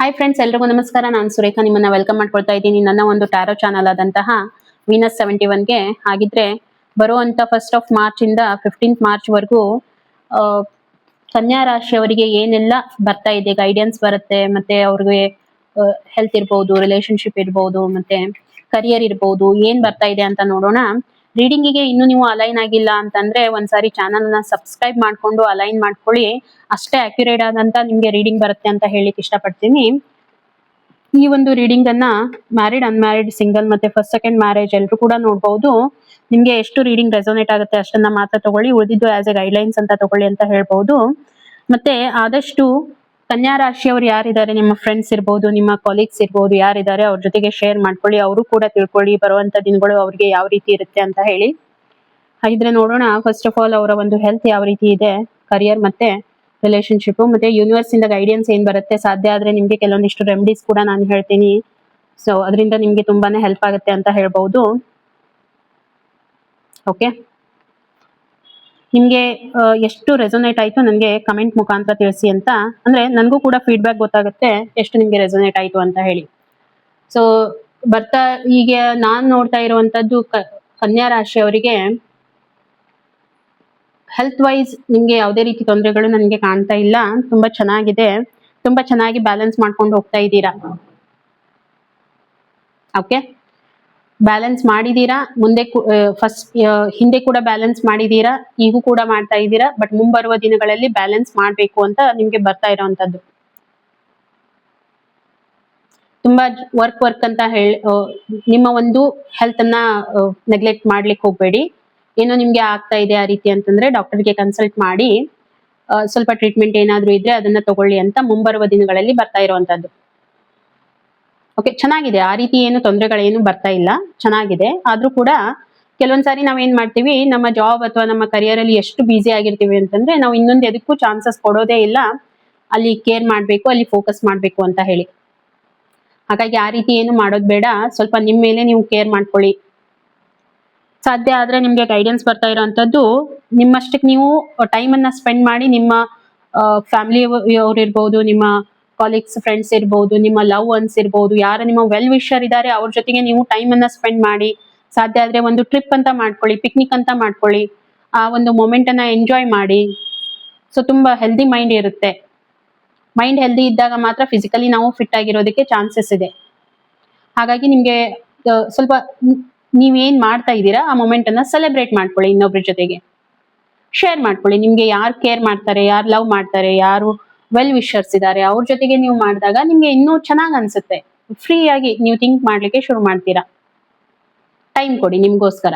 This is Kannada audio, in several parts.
ಹಾಯ್ ಫ್ರೆಂಡ್ಸ್, ಎಲ್ರಿಗೂ ನಮಸ್ಕಾರ. ನಾನು ಸುರೇಖಾ ನಿಮ್ಮನ್ನ ವೆಲ್ಕಮ್ ಮಾಡ್ಕೊಳ್ತಾ ಇದ್ದೀನಿ ನನ್ನ ಒಂದು ಟ್ಯಾರೋ ಚಾನಲ್ ಆದಂತಹ ವೀನಸ್ 71ಗೆ. ಹಾಗಿದ್ರೆ ಬರುವಂತ 1st of March ಇಂದ 15th March ವರೆಗೂ ಕನ್ಯಾ ರಾಶಿಯವರಿಗೆ ಏನೆಲ್ಲ ಬರ್ತಾ ಇದೆ ಗೈಡೆನ್ಸ್ ಬರುತ್ತೆ. ಮತ್ತೆ ಅವ್ರಿಗೆ ಹೆಲ್ತ್ ಇರ್ಬೋದು, ರಿಲೇಶನ್ಶಿಪ್ ಇರ್ಬೋದು, ಮತ್ತೆ ಕರಿಯರ್ ಇರ್ಬೋದು, ಏನ್ ಬರ್ತಾ ಇದೆ ಅಂತ ನೋಡೋಣ. ರೀಡಿಂಗಿಗೆ ಇನ್ನು ನೀವು ಅಲೈನ್ ಆಗಿಲ್ಲ ಅಂತಂದ್ರೆ ಒಂದ್ಸಾರಿ ಚಾನಲ್ ನ ಸಬ್ಸ್ಕ್ರೈಬ್ ಮಾಡ್ಕೊಂಡು ಅಲೈನ್ ಮಾಡ್ಕೊಳ್ಳಿ. ಅಷ್ಟೇ ಅಕ್ಯುರೇಟ್ ಆದಂತ ನಿಮ್ಗೆ ರೀಡಿಂಗ್ ಬರುತ್ತೆ ಅಂತ ಹೇಳಿಕ್ ಇಷ್ಟಪಡ್ತೀನಿ. ಈ ಒಂದು ರೀಡಿಂಗ್ ಅನ್ನ ಮ್ಯಾರಿಡ್, ಅನ್ಮ್ಯಾರಿಡ್, ಸಿಂಗಲ್ ಮತ್ತೆ ಫಸ್ಟ್ ಸೆಕೆಂಡ್ ಮ್ಯಾರೇಜ್ ಎಲ್ಲರೂ ಕೂಡ ನೋಡಬಹುದು. ನಿಮ್ಗೆ ಎಷ್ಟು ರೀಡಿಂಗ್ ರೆಸೋನೇಟ್ ಆಗುತ್ತೆ ಅಷ್ಟನ್ನ ಮಾತ್ರ ತಗೊಳ್ಳಿ, ಉಳಿದಿದ್ದು ಆಸ್ ಎ ಗೈಡ್ಲೈನ್ಸ್ ಅಂತ ತಗೊಳ್ಳಿ ಅಂತ ಹೇಳ್ಬಹುದು. ಮತ್ತೆ ಆದಷ್ಟು ಕನ್ಯಾ ರಾಶಿಯವರು ಯಾರಿದ್ದಾರೆ, ನಿಮ್ಮ ಫ್ರೆಂಡ್ಸ್ ಇರ್ಬೋದು, ನಿಮ್ಮ ಕಾಲೀಗ್ಸ್ ಇರ್ಬೋದು, ಯಾರಿದ್ದಾರೆ ಅವ್ರ ಜೊತೆಗೆ ಶೇರ್ ಮಾಡ್ಕೊಳ್ಳಿ. ಅವರು ಕೂಡ ತಿಳ್ಕೊಳ್ಳಿ ಬರುವಂತ ದಿನಗಳು ಅವ್ರಿಗೆ ಯಾವ ರೀತಿ ಇರುತ್ತೆ ಅಂತ ಹೇಳಿ. ಹಾಗಿದ್ರೆ ನೋಡೋಣ. ಫಸ್ಟ್ ಆಫ್ ಆಲ್ ಅವರ ಒಂದು ಹೆಲ್ತ್ ಯಾವ ರೀತಿ ಇದೆ, ಕರಿಯರ್ ಮತ್ತೆ ರಿಲೇಶನ್ಶಿಪ್, ಮತ್ತೆ ಯೂನಿವರ್ಸ್ ಇಂದ ಗೈಡೆನ್ಸ್ ಏನ್ ಬರುತ್ತೆ. ಸಾಧ್ಯ ಆದ್ರೆ ನಿಮ್ಗೆ ಕೆಲವೊಂದಿಷ್ಟು ರೆಮಿಡೀಸ್ ಕೂಡ ನಾನು ಹೇಳ್ತೀನಿ. ಸೊ ಅದರಿಂದ ನಿಮ್ಗೆ ತುಂಬಾನೇ ಹೆಲ್ಪ್ ಆಗುತ್ತೆ ಅಂತ ಹೇಳ್ಬಹುದು. ಓಕೆ, ನಿಮ್ಗೆ ಎಷ್ಟು ರೆಸೊನೇಟ್ ಆಯ್ತು ನನಗೆ ಕಮೆಂಟ್ ಮುಖಾಂತರ ತಿಳಿಸಿ ಅಂತ. ಅಂದ್ರೆ ನನಗೂ ಕೂಡ ಫೀಡ್ಬ್ಯಾಕ್ ಗೊತ್ತಾಗುತ್ತೆ ಎಷ್ಟು ನಿಮ್ಗೆ ರೆಸೊನೇಟ್ ಆಯ್ತು ಅಂತ ಹೇಳಿ. ಸೊ ಬರ್ತಾ ಈಗ ನಾನ್ ನೋಡ್ತಾ ಇರುವಂತದ್ದು ಕನ್ಯಾ ರಾಶಿಯವರಿಗೆ ಹೆಲ್ತ್ ವೈಸ್ ನಿಮ್ಗೆ ಯಾವುದೇ ರೀತಿ ತೊಂದರೆಗಳು ನನಗೆ ಕಾಣ್ತಾ ಇಲ್ಲ. ತುಂಬಾ ಚೆನ್ನಾಗಿದೆ, ತುಂಬಾ ಚೆನ್ನಾಗಿ ಬ್ಯಾಲೆನ್ಸ್ ಮಾಡ್ಕೊಂಡು ಹೋಗ್ತಾ ಇದ್ದೀರಾ. ಓಕೆ, ಬ್ಯಾಲೆನ್ಸ್ ಮಾಡಿದೀರಾ. ಮುಂದೆ ಹಿಂದೆ ಕೂಡ ಬ್ಯಾಲೆನ್ಸ್ ಮಾಡಿದೀರಾ, ಈಗೂ ಕೂಡ ಮಾಡ್ತಾ ಇದ್ದೀರಾ. ಬಟ್ ಮುಂಬರುವ ದಿನಗಳಲ್ಲಿ ಬ್ಯಾಲೆನ್ಸ್ ಮಾಡ್ಬೇಕು ಅಂತ ನಿಮ್ಗೆ ಬರ್ತಾ ಇರೋವಂಥದ್ದು. ತುಂಬಾ ವರ್ಕ್ ಅಂತ ಹೇಳಿ ನಿಮ್ಮ ಒಂದು ಹೆಲ್ತ್ ಅನ್ನ ನೆಗ್ಲೆಕ್ಟ್ ಮಾಡ್ಲಿಕ್ಕೆ ಹೋಗ್ಬೇಡಿ. ಏನೋ ನಿಮ್ಗೆ ಆಗ್ತಾ ಇದೆ ಆ ರೀತಿ ಅಂತಂದ್ರೆ ಡಾಕ್ಟರ್ಗೆ ಕನ್ಸಲ್ಟ್ ಮಾಡಿ ಸ್ವಲ್ಪ ಟ್ರೀಟ್ಮೆಂಟ್ ಏನಾದ್ರೂ ಇದ್ರೆ ಅದನ್ನ ತಗೊಳ್ಳಿ ಅಂತ ಮುಂಬರುವ ದಿನಗಳಲ್ಲಿ ಬರ್ತಾ ಇರುವಂತದ್ದು. ಓಕೆ, ಚೆನ್ನಾಗಿದೆ. ಆ ರೀತಿ ಏನು ತೊಂದರೆಗಳೇನು ಬರ್ತಾ ಇಲ್ಲ, ಚೆನ್ನಾಗಿದೆ. ಆದ್ರೂ ಕೂಡ ಕೆಲವೊಂದ್ಸಾರಿ ನಾವೇನ್ ಮಾಡ್ತೀವಿ, ನಮ್ಮ ಜಾಬ್ ಅಥವಾ ನಮ್ಮ ಕರಿಯರ್ ಅಲ್ಲಿ ಎಷ್ಟು ಬ್ಯುಸಿ ಆಗಿರ್ತೀವಿ ಅಂತಂದ್ರೆ ನಾವು ಇನ್ನೊಂದು ಎದಕ್ಕೂ ಚಾನ್ಸಸ್ ಕೊಡೋದೇ ಇಲ್ಲ. ಅಲ್ಲಿ ಕೇರ್ ಮಾಡ್ಬೇಕು, ಅಲ್ಲಿ ಫೋಕಸ್ ಮಾಡ್ಬೇಕು ಅಂತ ಹೇಳಿ. ಹಾಗಾಗಿ ಆ ರೀತಿ ಏನು ಮಾಡೋದು ಬೇಡ. ಸ್ವಲ್ಪ ನಿಮ್ ಮೇಲೆ ನೀವು ಕೇರ್ ಮಾಡ್ಕೊಳ್ಳಿ. ಸಾಧ್ಯ ಆದ್ರೆ ನಿಮ್ಗೆ ಗೈಡೆನ್ಸ್ ಬರ್ತಾ ಇರೋಂಥದ್ದು ನಿಮ್ಮಷ್ಟಕ್ಕೆ ನೀವು ಟೈಮ್ ಅನ್ನ ಸ್ಪೆಂಡ್ ಮಾಡಿ ನಿಮ್ಮ ಫ್ಯಾಮಿಲಿ ಅವ್ರು ಇರ್ಬೋದು, ನಿಮ್ಮ ಕಾಲೀಗ್ಸ್, ಫ್ರೆಂಡ್ಸ್ ಇರ್ಬೋದು, ನಿಮ್ಮ ಲವ್ ಒನ್ಸ್ ಇರ್ಬೋದು, ಯಾರು ನಿಮ್ಮ ವೆಲ್ ವಿಶರ್ ಇದ್ದಾರೆ ಅವ್ರ ಜೊತೆಗೆ ನೀವು ಟೈಮ್ ಅನ್ನ ಸ್ಪೆಂಡ್ ಮಾಡಿ. ಸಾಧ್ಯ ಆದ್ರೆ ಒಂದು ಟ್ರಿಪ್ ಅಂತ ಮಾಡ್ಕೊಳ್ಳಿ, ಪಿಕ್ನಿಕ್ ಅಂತ ಮಾಡ್ಕೊಳ್ಳಿ. ಆ ಒಂದು ಮೊಮೆಂಟ್ ಅನ್ನ ಎಂಜಾಯ್ ಮಾಡಿ. ಸೊ ತುಂಬಾ ಹೆಲ್ದಿ ಮೈಂಡ್ ಇರುತ್ತೆ. ಮೈಂಡ್ ಹೆಲ್ದಿ ಇದ್ದಾಗ ಮಾತ್ರ ಫಿಸಿಕಲಿ ನಾವು ಫಿಟ್ ಆಗಿರೋದಕ್ಕೆ ಚಾನ್ಸಸ್ ಇದೆ. ಹಾಗಾಗಿ ನಿಮ್ಗೆ ಸ್ವಲ್ಪ ನೀವೇನ್ ಮಾಡ್ತಾ ಇದ್ದೀರಾ ಆ ಮೊಮೆಂಟ್ ಅನ್ನ ಸೆಲೆಬ್ರೇಟ್ ಮಾಡ್ಕೊಳ್ಳಿ. ಇನ್ನೊಬ್ರ ಜೊತೆಗೆ ಶೇರ್ ಮಾಡ್ಕೊಳ್ಳಿ. ನಿಮ್ಗೆ ಯಾರು ಕೇರ್ ಮಾಡ್ತಾರೆ, ಯಾರು ಲವ್ ಮಾಡ್ತಾರೆ, ಯಾರು ವೆಲ್ ವಿಶರ್ಸ್ ಇದ್ದಾರೆ ಅವ್ರ ಜೊತೆಗೆ ನೀವು ಮಾಡಿದಾಗ ನಿಮ್ಗೆ ಇನ್ನೂ ಚೆನ್ನಾಗ್ ಅನ್ಸುತ್ತೆ. ಫ್ರೀ ಆಗಿ ನೀವು ಥಿಂಕ್ ಮಾಡ್ಲಿಕ್ಕೆ ಶುರು ಮಾಡ್ತೀರಾ. ಟೈಮ್ ಕೊಡಿ ನಿಮ್ಗೋಸ್ಕರ.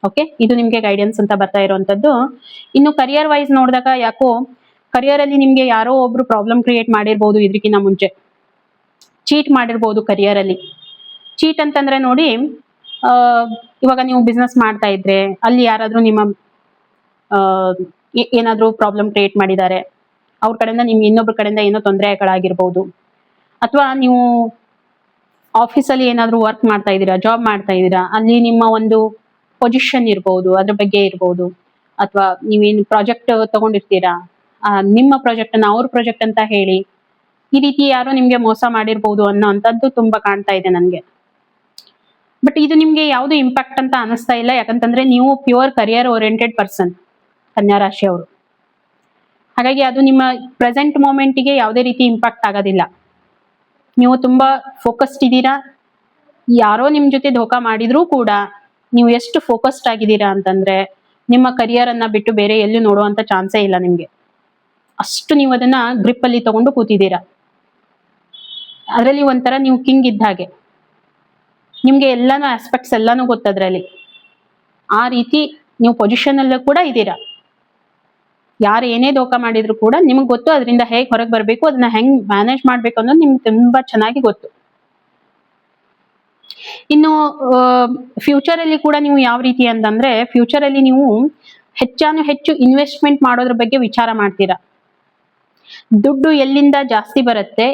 ಓಕೆ, ಇದು ನಿಮ್ಗೆ ಗೈಡೆನ್ಸ್ ಅಂತ ಬರ್ತಾ ಇರುವಂತದ್ದು. ಇನ್ನು ಕರಿಯರ್ ವೈಸ್ ನೋಡಿದಾಗ ಯಾಕೋ ಕರಿಯರ್ ಅಲ್ಲಿ ನಿಮ್ಗೆ ಯಾರೋ ಒಬ್ರು ಪ್ರಾಬ್ಲಮ್ ಕ್ರಿಯೇಟ್ ಮಾಡಿರ್ಬೋದು. ಇದಕ್ಕಿಂತ ಮುಂಚೆ ಚೀಟ್ ಮಾಡಿರ್ಬೋದು ಕರಿಯರ್ ಅಲ್ಲಿ. ಚೀಟ್ ಅಂತಂದ್ರೆ ನೋಡಿ, ಇವಾಗ ನೀವು ಬಿಸ್ನೆಸ್ ಮಾಡ್ತಾ ಇದ್ರೆ ಅಲ್ಲಿ ಯಾರಾದ್ರೂ ನಿಮ್ಮ ಏನಾದ್ರೂ ಪ್ರಾಬ್ಲಮ್ ಕ್ರಿಯೇಟ್ ಮಾಡಿದ್ದಾರೆ. ಅವ್ರ ಕಡೆಯಿಂದ ನಿಮ್ಗೆ ಇನ್ನೊಬ್ರ ಕಡೆಯಿಂದ ಏನೋ ತೊಂದರೆಗಳಾಗಿರ್ಬೋದು. ಅಥವಾ ನೀವು ಆಫೀಸಲ್ಲಿ ಏನಾದ್ರೂ ವರ್ಕ್ ಮಾಡ್ತಾ ಇದ್ದೀರಾ, ಜಾಬ್ ಮಾಡ್ತಾ ಇದ್ದೀರಾ, ಅಲ್ಲಿ ನಿಮ್ಮ ಒಂದು ಪೊಸಿಷನ್ ಇರ್ಬೋದು, ಅದ್ರ ಬಗ್ಗೆ ಇರ್ಬೋದು. ಅಥವಾ ನೀವೇನು ಪ್ರಾಜೆಕ್ಟ್ ತಗೊಂಡಿರ್ತೀರಾ, ನಿಮ್ಮ ಪ್ರಾಜೆಕ್ಟ್ ಅನ್ನ ಅವ್ರ ಪ್ರಾಜೆಕ್ಟ್ ಅಂತ ಹೇಳಿ ಈ ರೀತಿ ಯಾರೋ ನಿಮ್ಗೆ ಮೋಸ ಮಾಡಿರ್ಬೋದು ಅನ್ನೋ ಅಂತದ್ದು ತುಂಬಾ ಕಾಣ್ತಾ ಇದೆ ನನ್ಗೆ. ಬಟ್ ಇದು ನಿಮ್ಗೆ ಯಾವ್ದು ಇಂಪ್ಯಾಕ್ಟ್ ಅಂತ ಅನಿಸ್ತಾ ಇಲ್ಲ. ಯಾಕಂತಂದ್ರೆ ನೀವು ಪ್ಯೂರ್ ಕರಿಯರ್ ಓರಿಯೆಂಟೆಡ್ ಪರ್ಸನ್ ಕನ್ಯಾ ರಾಶಿ ಅವರು. ಹಾಗಾಗಿ ಅದು ನಿಮ್ಮ ಪ್ರೆಸೆಂಟ್ ಮೂಮೆಂಟ್ಗೆ ಯಾವುದೇ ರೀತಿ ಇಂಪ್ಯಾಕ್ಟ್ ಆಗೋದಿಲ್ಲ. ನೀವು ತುಂಬಾ ಫೋಕಸ್ಡ್ ಇದ್ದೀರಾ. ಯಾರೋ ನಿಮ್ ಜೊತೆ ಧೋಕಾ ಮಾಡಿದ್ರೂ ಕೂಡ ನೀವು ಎಷ್ಟು ಫೋಕಸ್ಡ್ ಆಗಿದ್ದೀರಾ ಅಂತಂದ್ರೆ ನಿಮ್ಮ ಕರಿಯರ್ ಅನ್ನ ಬಿಟ್ಟು ಬೇರೆ ಎಲ್ಲೂ ನೋಡುವಂತ ಚಾನ್ಸೇ ಇಲ್ಲ ನಿಮ್ಗೆ. ಅಷ್ಟು ನೀವು ಅದನ್ನ ಗ್ರಿಪ್ ಅಲ್ಲಿ ತಗೊಂಡು ಕೂತಿದ್ದೀರಾ. ಅದರಲ್ಲಿ ಒಂಥರ ನೀವು ಕಿಂಗ್ ಇದ್ದ ಹಾಗೆ. ನಿಮ್ಗೆ ಎಲ್ಲಾನು ಆಸ್ಪೆಕ್ಟ್ಸ್ ಎಲ್ಲಾನು ಗೊತ್ತದ್ರಲ್ಲಿ. ಆ ರೀತಿ ನೀವು ಪೊಸಿಷನ್ ಅಲ್ಲೂ ಕೂಡ ಇದ್ದೀರಾ. ಯಾರು ಏನೇ ಧೋಕಾ ಮಾಡಿದ್ರು ಕೂಡ ನಿಮ್ಗೆ ಗೊತ್ತು ಅದರಿಂದ ಹೇಗೆ ಹೊರಗೆ ಬರಬೇಕು, ಅದನ್ನ ಹೆಂಗ್ ಮ್ಯಾನೇಜ್ ಮಾಡ್ಬೇಕು ಅನ್ನೋದು ನಿಮ್ಗೆ ತುಂಬಾ ಚೆನ್ನಾಗಿ ಗೊತ್ತು. ಇನ್ನು ಫ್ಯೂಚರ್ ಅಲ್ಲಿ ಕೂಡ ನೀವು ಯಾವ ರೀತಿ ಅಂತಂದ್ರೆ ಫ್ಯೂಚರ್ ಅಲ್ಲಿ ನೀವು ಹೆಚ್ಚಾನು ಹೆಚ್ಚು ಇನ್ವೆಸ್ಟ್ಮೆಂಟ್ ಮಾಡೋದ್ರ ಬಗ್ಗೆ ವಿಚಾರ ಮಾಡ್ತೀರಾ. ದುಡ್ಡು ಎಲ್ಲಿಂದ ಜಾಸ್ತಿ ಬರುತ್ತೆ,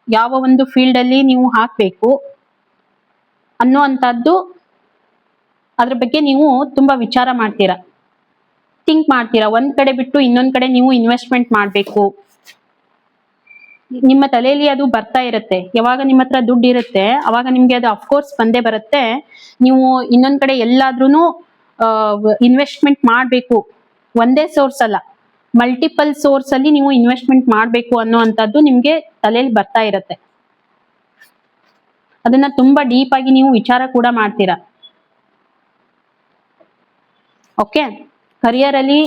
ಯಾವ ಒಂದು ಫೀಲ್ಡ್ ಅಲ್ಲಿ ನೀವು ಹಾಕ್ಬೇಕು ಅನ್ನೋ ಅಂತದ್ದು ಅದ್ರ ಬಗ್ಗೆ ನೀವು ತುಂಬಾ ವಿಚಾರ ಮಾಡ್ತೀರಾ, ಥಿಂಕ್ ಮಾಡ್ತೀರಾ. ಒಂದ್ ಕಡೆ ಬಿಟ್ಟು ಇನ್ನೊಂದ್ ಕಡೆ ನೀವು ಇನ್ವೆಸ್ಟ್ಮೆಂಟ್ ಮಾಡ್ಬೇಕು, ನಿಮ್ಮ ತಲೆಯಲ್ಲಿ ಅದು ಬರ್ತಾ ಇರುತ್ತೆ. ಯಾವಾಗ ನಿಮ್ಮ ಹತ್ರ ದುಡ್ಡು ಇರುತ್ತೆ ಅವಾಗ ನಿಮ್ಗೆ ಅದು ಅಫ್ಕೋರ್ಸ್ ಬಂದೇ ಬರುತ್ತೆ. ನೀವು ಇನ್ನೊಂದ್ ಕಡೆ ಎಲ್ಲಾದ್ರೂ ಇನ್ವೆಸ್ಟ್ಮೆಂಟ್ ಮಾಡ್ಬೇಕು, ಒಂದೇ ಸೋರ್ಸ್ ಅಲ್ಲ, ಮಲ್ಟಿಪಲ್ ಸೋರ್ಸ್ ಅಲ್ಲಿ ನೀವು ಇನ್ವೆಸ್ಟ್ಮೆಂಟ್ ಮಾಡ್ಬೇಕು ಅನ್ನುವಂಥದ್ದು ನಿಮ್ಗೆ ತಲೆಯಲ್ಲಿ ಬರ್ತಾ ಇರುತ್ತೆ. ಅದನ್ನ ತುಂಬಾ ಡೀಪ್ ಆಗಿ ನೀವು ವಿಚಾರ ಕೂಡ ಮಾಡ್ತೀರಾ. ಓಕೆ, ಕರಿಯರ್ ಅಲ್ಲಿ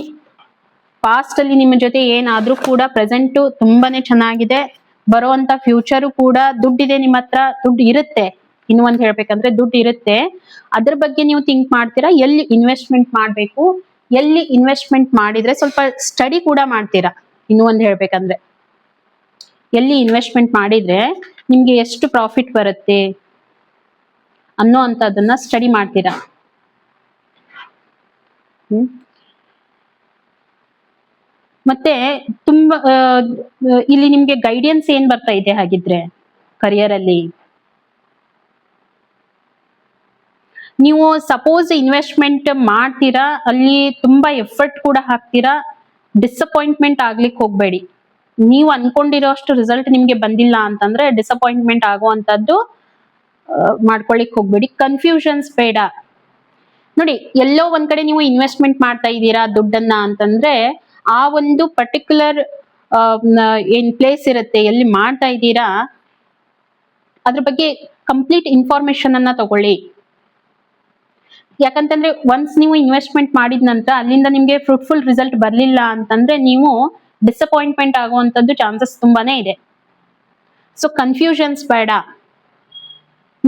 ಪಾಸ್ಟ್ ಅಲ್ಲಿ ನಿಮ್ಮ ಜೊತೆ ಏನಾದ್ರೂ ಕೂಡ ಪ್ರೆಸೆಂಟ್ ತುಂಬಾನೇ ಚೆನ್ನಾಗಿದೆ. ಬರುವಂತ ಫ್ಯೂಚರು ಕೂಡ ದುಡ್ಡಿದೆ, ನಿಮ್ಮ ಹತ್ರ ದುಡ್ಡು ಇರುತ್ತೆ. ಇನ್ನು ಒಂದ್ ಹೇಳ್ಬೇಕಂದ್ರೆ ದುಡ್ಡು ಇರುತ್ತೆ, ಅದ್ರ ಬಗ್ಗೆ ನೀವು ಥಿಂಕ್ ಮಾಡ್ತೀರಾ. ಎಲ್ಲಿ ಇನ್ವೆಸ್ಟ್ಮೆಂಟ್ ಮಾಡ್ಬೇಕು, ಎಲ್ಲಿ ಇನ್ವೆಸ್ಟ್ಮೆಂಟ್ ಮಾಡಿದ್ರೆ ಸ್ವಲ್ಪ ಸ್ಟಡಿ ಕೂಡ ಮಾಡ್ತೀರಾ. ಇನ್ನು ಒಂದ್ ಹೇಳ್ಬೇಕಂದ್ರೆ ಎಲ್ಲಿ ಇನ್ವೆಸ್ಟ್ಮೆಂಟ್ ಮಾಡಿದ್ರೆ ನಿಮ್ಗೆ ಎಷ್ಟು ಪ್ರಾಫಿಟ್ ಬರುತ್ತೆ ಅನ್ನೋ ಅಂತದನ್ನ ಸ್ಟಡಿ ಮಾಡ್ತೀರಾ. ಮತ್ತೆ ತುಂಬಾ ಇಲ್ಲಿ ನಿಮ್ಗೆ ಗೈಡೆನ್ಸ್ ಏನ್ ಬರ್ತಾ ಇದೆ ಹಾಗಿದ್ರೆ ಕರಿಯರ್ ಅಲ್ಲಿ? ನೀವು ಸಪೋಸ್ ಇನ್ವೆಸ್ಟ್ಮೆಂಟ್ ಮಾಡ್ತೀರಾ, ಅಲ್ಲಿ ತುಂಬಾ ಎಫರ್ಟ್ ಕೂಡ ಹಾಕ್ತೀರಾ, ಡಿಸಪಾಯಿಂಟ್ಮೆಂಟ್ ಆಗ್ಲಿಕ್ಕೆ ಹೋಗ್ಬೇಡಿ. ನೀವು ಅನ್ಕೊಂಡಿರೋ ಅಷ್ಟು ರಿಸಲ್ಟ್ ನಿಮ್ಗೆ ಬಂದಿಲ್ಲ ಅಂತಂದ್ರೆ ಡಿಸಪಾಯಿಂಟ್ಮೆಂಟ್ ಆಗುವಂತದ್ದು ಮಾಡ್ಕೊಳಿಕ್ ಹೋಗ್ಬೇಡಿ. ಕನ್ಫ್ಯೂಷನ್ಸ್ ಬೇಡ. ನೋಡಿ, ಎಲ್ಲೋ ಒಂದ್ ಕಡೆ ನೀವು ಇನ್ವೆಸ್ಟ್ಮೆಂಟ್ ಮಾಡ್ತಾ ಇದ್ದೀರಾ ದುಡ್ಡನ್ನ ಅಂತಂದ್ರೆ ಆ ಒಂದು ಪರ್ಟಿಕ್ಯುಲರ್ ಏನ್ ಪ್ಲೇಸ್ ಇರುತ್ತೆ ಎಲ್ಲಿ ಮಾಡ್ತಾ ಇದ್ದೀರಾ ಅದ್ರ ಬಗ್ಗೆ ಕಂಪ್ಲೀಟ್ ಇನ್ಫಾರ್ಮೇಶನ್ ಅನ್ನ ತಗೊಳ್ಳಿ. ಯಾಕಂತಂದ್ರೆ ಒನ್ಸ್ ನೀವು ಇನ್ವೆಸ್ಟ್ಮೆಂಟ್ ಮಾಡಿದ ನಂತರ ಅಲ್ಲಿಂದ ನಿಮ್ಗೆ ಫ್ರೂಟ್ಫುಲ್ ರಿಸಲ್ಟ್ ಬರ್ಲಿಲ್ಲ ಅಂತಂದ್ರೆ ನೀವು ಡಿಸಪಾಯಿಂಟ್ಮೆಂಟ್ ಆಗುವಂತದ್ದು ಚಾನ್ಸಸ್ ತುಂಬಾನೇ ಇದೆ. ಸೊ ಕನ್ಫ್ಯೂಷನ್ಸ್ ಬೇಡ.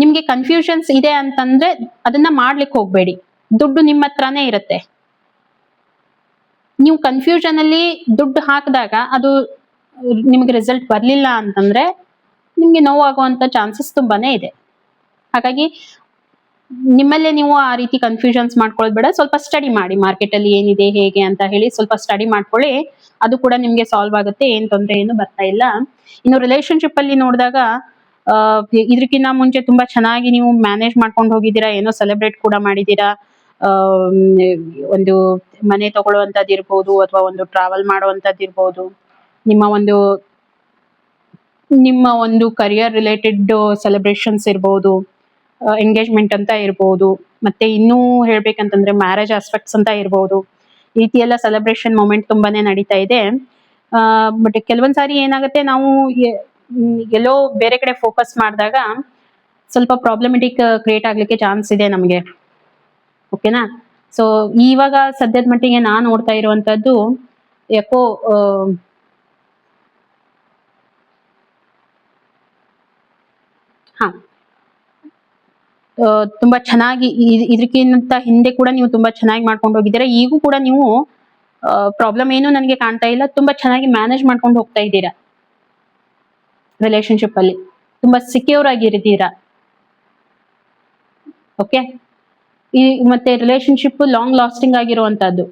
ನಿಮ್ಗೆ ಕನ್ಫ್ಯೂಷನ್ಸ್ ಇದೆ ಅಂತಂದ್ರೆ ಅದನ್ನ ಮಾಡ್ಲಿಕ್ಕೆ ಹೋಗ್ಬೇಡಿ. ದುಡ್ಡು ನಿಮ್ಮ ಹತ್ರನೇ ಇರುತ್ತೆ. ನೀವು ಕನ್ಫ್ಯೂಷನ್ ಅಲ್ಲಿ ದುಡ್ಡು ಹಾಕಿದಾಗ ಅದು ನಿಮ್ಗೆ ರಿಸಲ್ಟ್ ಬರ್ಲಿಲ್ಲ ಅಂತಂದ್ರೆ ನಿಮ್ಗೆ ನೋವಾಗುವಂತ ಚಾನ್ಸಸ್ ತುಂಬಾನೇ ಇದೆ. ಹಾಗಾಗಿ ನಿಮ್ಮಲ್ಲೇ ನೀವು ಆ ರೀತಿ ಕನ್ಫ್ಯೂಷನ್ಸ್ ಮಾಡ್ಕೊಳ್ಳೋದು ಬೇಡ. ಸ್ವಲ್ಪ ಸ್ಟಡಿ ಮಾಡಿ, ಮಾರ್ಕೆಟ್ ಅಲ್ಲಿ ಏನಿದೆ ಹೇಗೆ ಅಂತ ಹೇಳಿ ಸ್ವಲ್ಪ ಸ್ಟಡಿ ಮಾಡ್ಕೊಳ್ಳಿ. ಅದು ಕೂಡ ನಿಮ್ಗೆ ಸಾಲ್ವ್ ಆಗುತ್ತೆ, ಏನ್ ತೊಂದರೆ ಏನು ಬರ್ತಾ ಇಲ್ಲ. ಇನ್ನು ರಿಲೇಶನ್ಶಿಪ್ ಅಲ್ಲಿ ನೋಡಿದಾಗ ಇದಕ್ಕಿಂತ ಮುಂಚೆ ತುಂಬಾ ಚೆನ್ನಾಗಿ ನೀವು ಮ್ಯಾನೇಜ್ ಮಾಡ್ಕೊಂಡು ಹೋಗಿದ್ದೀರಾ, ಏನೋ ಸೆಲೆಬ್ರೇಟ್ ಕೂಡ ಮಾಡಿದ್ದೀರಾ. ಒಂದು ಮನೆ ತಗೊಳ್ಳುವಂತದ್ದು ಇರ್ಬೋದು ಅಥವಾ ಒಂದು ಟ್ರಾವೆಲ್ ಮಾಡುವಂತದ್ದು ಇರ್ಬೋದು, ನಿಮ್ಮ ಒಂದು ಕರಿಯರ್ ರಿಲೇಟೆಡ್ ಸೆಲೆಬ್ರೇಷನ್ಸ್ ಇರ್ಬೋದು, ಎಂಗೇಜ್ಮೆಂಟ್ ಅಂತ ಇರ್ಬೋದು, ಮತ್ತೆ ಇನ್ನೂ ಹೇಳ್ಬೇಕಂತಂದ್ರೆ ಮ್ಯಾರೇಜ್ ಆಸ್ಪೆಕ್ಟ್ಸ್ ಅಂತ ಇರ್ಬೋದು. ಈ ರೀತಿ ಎಲ್ಲ ಸೆಲೆಬ್ರೇಷನ್ ಮೂಮೆಂಟ್ ತುಂಬಾನೇ ನಡೀತಾ ಇದೆ. ಬಟ್ ಕೆಲವೊಂದ್ಸಾರಿ ಏನಾಗುತ್ತೆ, ನಾವು ಎಲ್ಲೋ ಬೇರೆ ಕಡೆ ಫೋಕಸ್ ಮಾಡಿದಾಗ ಸ್ವಲ್ಪ ಪ್ರಾಬ್ಲಮೆಟಿಕ್ ಕ್ರಿಯೇಟ್ ಆಗ್ಲಿಕ್ಕೆ ಚಾನ್ಸ್ ಇದೆ ನಮಗೆ. ಓಕೆನಾ? ಸೊ ಇವಾಗ ಸದ್ಯದ ಮಟ್ಟಿಗೆ ನಾನು ನೋಡ್ತಾ ಇರುವಂತದ್ದು ಯಾಕೋ ಹಾ ತುಂಬಾ ಚೆನ್ನಾಗಿ ಇದಕ್ಕಿಂತ ಹಿಂದೆ ಕೂಡ ನೀವು ತುಂಬಾ ಚೆನ್ನಾಗಿ ಮಾಡ್ಕೊಂಡು ಹೋಗಿದ್ದೀರಾ. ಈಗೂ ಕೂಡ ನೀವು ಪ್ರಾಬ್ಲಮ್ ಏನು ನನಗೆ ಕಾಣ್ತಾ ಇಲ್ಲ. ತುಂಬಾ ಚೆನ್ನಾಗಿ ಮ್ಯಾನೇಜ್ ಮಾಡ್ಕೊಂಡು ಹೋಗ್ತಾ ಇದ್ದೀರಾ. ರಿಲೇಶನ್ಶಿಪ್ ಅಲ್ಲಿ ತುಂಬಾ ಸೆಕ್ಯೂರ್ ಆಗಿರಿದ್ದೀರಾ. ಓಕೆ, ಮತ್ತೆ ರಿಲೇಶನ್ಶಿಪ್ ಲಾಂಗ್ ಲಾಸ್ಟಿಂಗ್ ಆಗಿರುವಂತದ್ದು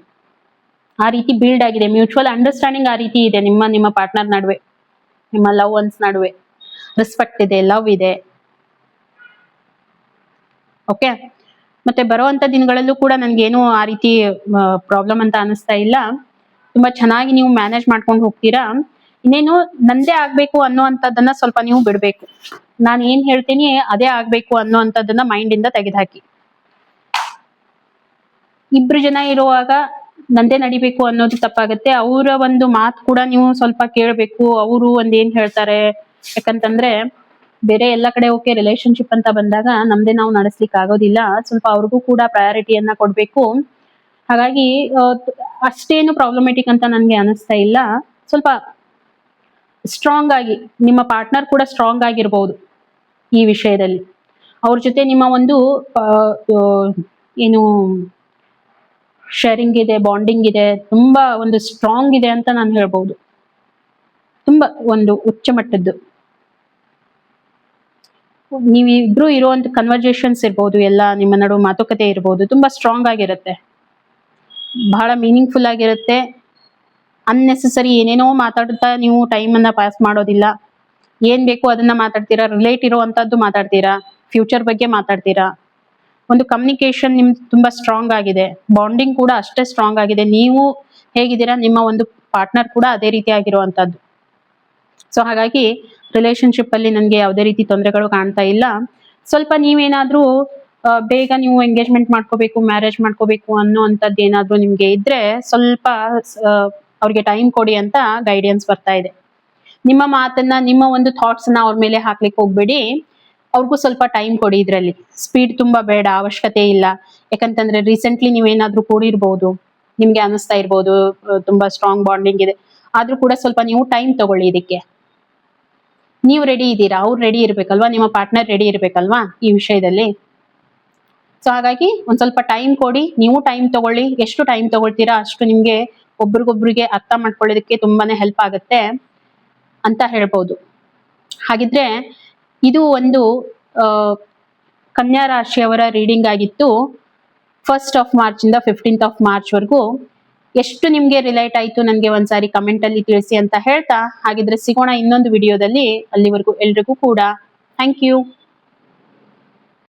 ಆ ರೀತಿ ಬಿಲ್ಡ್ ಆಗಿದೆ. ಮ್ಯೂಚುವಲ್ ಅಂಡರ್ಸ್ಟ್ಯಾಂಡಿಂಗ್ ಆ ರೀತಿ ಇದೆ ನಿಮ್ಮ ಪಾರ್ಟ್ನರ್ ನಡುವೆ, ನಿಮ್ಮ ಲವ್ ಒನ್ಸ್ ನಡುವೆ. ರೆಸ್ಪೆಕ್ಟ್ ಇದೆ, ಲವ್ ಇದೆ. ಓಕೆ, ಮತ್ತೆ ಬರುವಂತ ದಿನಗಳಲ್ಲೂ ಕೂಡ ನನ್ಗೇನು ಆ ರೀತಿ ಪ್ರಾಬ್ಲಮ್ ಅಂತ ಅನಿಸ್ತಾ ಇಲ್ಲ. ತುಂಬಾ ಚೆನ್ನಾಗಿ ನೀವು ಮ್ಯಾನೇಜ್ ಮಾಡ್ಕೊಂಡು ಹೋಗ್ತೀರಾ. ಇನ್ನೇನು ನಂದೇ ಆಗ್ಬೇಕು ಅನ್ನುವಂಥದ್ದನ್ನ ಸ್ವಲ್ಪ ನೀವು ಬಿಡ್ಬೇಕು. ನಾನು ಏನ್ ಹೇಳ್ತೀನಿ ಅದೇ ಆಗ್ಬೇಕು ಅನ್ನುವಂಥದ್ದನ್ನ ಮೈಂಡ್ ಇಂದ ತೆಗೆದುಹಾಕಿ. ಇಬ್ರು ಜನ ಇರುವಾಗ ನಂದೇ ನಡಿಬೇಕು ಅನ್ನೋದು ತಪ್ಪಾಗತ್ತೆ. ಅವರ ಒಂದು ಮಾತು ಕೂಡ ನೀವು ಸ್ವಲ್ಪ ಕೇಳಬೇಕು. ಅವರು ಏನ್ ಹೇಳ್ತಾರೆ, ಯಾಕಂತಂದ್ರೆ ಬೇರೆ ಎಲ್ಲ ಕಡೆ ಓಕೆ, ರಿಲೇಶನ್ಶಿಪ್ ಅಂತ ಬಂದಾಗ ನಮ್ದೇ ನಾವು ನಡೆಸ್ಲಿಕ್ಕೆ ಆಗೋದಿಲ್ಲ. ಸ್ವಲ್ಪ ಅವ್ರಿಗೂ ಕೂಡ ಪ್ರಯಾರಿಟಿಯನ್ನ ಕೊಡ್ಬೇಕು. ಹಾಗಾಗಿ ಅಷ್ಟೇನು ಪ್ರಾಬ್ಲಮೆಟಿಕ್ ಅಂತ ನನ್ಗೆ ಅನಿಸ್ತಾ ಇಲ್ಲ. ಸ್ವಲ್ಪ ಸ್ಟ್ರಾಂಗ್ ಆಗಿ, ನಿಮ್ಮ ಪಾರ್ಟ್ನರ್ ಕೂಡ ಸ್ಟ್ರಾಂಗ್ ಆಗಿರ್ಬೋದು ಈ ವಿಷಯದಲ್ಲಿ. ಅವ್ರ ಜೊತೆ ನಿಮ್ಮ ಒಂದು ಏನು ಶೇರಿಂಗ್ ಇದೆ, ಬಾಂಡಿಂಗ್ ಇದೆ, ತುಂಬಾ ಒಂದು ಸ್ಟ್ರಾಂಗ್ ಇದೆ ಅಂತ ನಾನು ಹೇಳ್ಬಹುದು. ತುಂಬಾ ಒಂದು ಉಚ್ಚ ಮಟ್ಟದ್ದು ನೀವಿಬ್ರು ಇರುವಂತ ಕನ್ವರ್ಜೇಷನ್ಸ್ ಇರ್ಬೋದು, ಎಲ್ಲ ನಿಮ್ಮ ನಡುವೆ ಮಾತುಕತೆ ಇರ್ಬೋದು, ತುಂಬಾ ಸ್ಟ್ರಾಂಗ್ ಆಗಿರುತ್ತೆ, ಬಹಳ ಮೀನಿಂಗ್ಫುಲ್ ಆಗಿರುತ್ತೆ. ಅನ್ನೆಸೆಸರಿ ಏನೇನೋ ಮಾತಾಡ್ತಾ ನೀವು ಟೈಮ್ ಅನ್ನ ಪಾಸ್ ಮಾಡೋದಿಲ್ಲ. ಏನ್ ಬೇಕು ಅದನ್ನ ಮಾತಾಡ್ತೀರಾ, ರಿಲೇಟ್ ಇರುವಂತದ್ದು ಮಾತಾಡ್ತೀರಾ, ಫ್ಯೂಚರ್ ಬಗ್ಗೆ ಮಾತಾಡ್ತೀರಾ. ಒಂದು ಕಮ್ಯುನಿಕೇಶನ್ ನಿಮ್ದು ತುಂಬಾ ಸ್ಟ್ರಾಂಗ್ ಆಗಿದೆ, ಬಾಂಡಿಂಗ್ ಕೂಡ ಅಷ್ಟೇ ಸ್ಟ್ರಾಂಗ್ ಆಗಿದೆ. ನೀವು ಹೇಗಿದ್ದೀರಾ, ನಿಮ್ಮ ಒಂದು ಪಾರ್ಟ್ನರ್ ಕೂಡ ಅದೇ ರೀತಿ ಆಗಿರುವಂತದ್ದು. ಸೊ ಹಾಗಾಗಿ ರಿಲೇಶನ್ಶಿಪ್ ಅಲ್ಲಿ ನನಗೆ ಯಾವುದೇ ರೀತಿ ತೊಂದರೆಗಳು ಕಾಣ್ತಾ ಇಲ್ಲ. ಸ್ವಲ್ಪ ನೀವೇನಾದ್ರೂ ಬೇಗ ನೀವು ಎಂಗೇಜ್ಮೆಂಟ್ ಮಾಡ್ಕೋಬೇಕು, ಮ್ಯಾರೇಜ್ ಮಾಡ್ಕೋಬೇಕು ಅನ್ನೋ ಅಂತದ್ದು ಏನಾದ್ರೂ ನಿಮ್ಗೆ ಇದ್ರೆ ಸ್ವಲ್ಪ ಅವ್ರಿಗೆ ಟೈಮ್ ಕೊಡಿ ಅಂತ ಗೈಡೆನ್ಸ್ ಬರ್ತಾ ಇದೆ. ನಿಮ್ಮ ಮಾತನ್ನ, ನಿಮ್ಮ ಒಂದು ಥಾಟ್ಸ್ ನ ಅವ್ರ ಮೇಲೆ ಹಾಕ್ಲಿಕ್ಕೆ ಹೋಗ್ಬೇಡಿ. ಅವ್ರಿಗೂ ಸ್ವಲ್ಪ ಟೈಮ್ ಕೊಡಿ. ಇದ್ರಲ್ಲಿ ಸ್ಪೀಡ್ ತುಂಬಾ ಬೇಡ, ಅವಶ್ಯಕತೆ ಇಲ್ಲ. ಯಾಕಂತಂದ್ರೆ ರೀಸೆಂಟ್ಲಿ ನೀವೇನಾದ್ರೂ ಕೂಡಿರ್ಬೋದು, ನಿಮ್ಗೆ ಅನಿಸ್ತಾ ಇರ್ಬೋದು ತುಂಬಾ ಸ್ಟ್ರಾಂಗ್ ಬಾಂಡಿಂಗ್ ಇದೆ. ಆದ್ರೂ ಕೂಡ ಸ್ವಲ್ಪ ನೀವು ಟೈಮ್ ತಗೊಳ್ಳಿ ಇದಕ್ಕೆ. ನೀವು ರೆಡಿ ಇದ್ದೀರಾ, ಅವ್ರು ರೆಡಿ ಇರ್ಬೇಕಲ್ವಾ, ನಿಮ್ಮ ಪಾರ್ಟ್ನರ್ ರೆಡಿ ಇರ್ಬೇಕಲ್ವಾ ಈ ವಿಷಯದಲ್ಲಿ. ಸೊ ಹಾಗಾಗಿ ಒಂದ್ ಸ್ವಲ್ಪ ಟೈಮ್ ಕೊಡಿ, ನೀವು ಟೈಮ್ ತಗೊಳ್ಳಿ. ಎಷ್ಟು ಟೈಮ್ ತಗೊಳ್ತೀರಾ ಅಷ್ಟು ನಿಮ್ಗೆ ಒಬ್ರಿಗೊಬ್ರಿಗೆ ಅರ್ಥ ಮಾಡ್ಕೊಳ್ಳೋದಕ್ಕೆ ತುಂಬಾನೇ ಹೆಲ್ಪ್ ಆಗುತ್ತೆ ಅಂತ ಹೇಳ್ಬೋದು. ಹಾಗಿದ್ರೆ ಇದು ಒಂದು ಕನ್ಯಾ ರಾಶಿಯವರ ರೀಡಿಂಗ್ ಆಗಿತ್ತು. 1st of March ಇಂದ 15th of March ವರೆಗೂ. ಎಷ್ಟು ನಿಮ್ಗೆ ರಿಲೇಟ್ ಆಯ್ತು ನನಗೆ ಒಂದ್ಸಾರಿ ಕಮೆಂಟ್ ಅಲ್ಲಿ ತಿಳಿಸಿ ಅಂತ ಹೇಳ್ತಾ, ಹಾಗಿದ್ರೆ ಸಿಗೋಣ ಇನ್ನೊಂದು ವಿಡಿಯೋದಲ್ಲಿ. ಅಲ್ಲಿವರೆಗೂ ಎಲ್ರಿಗೂ ಕೂಡ ಥ್ಯಾಂಕ್ ಯು.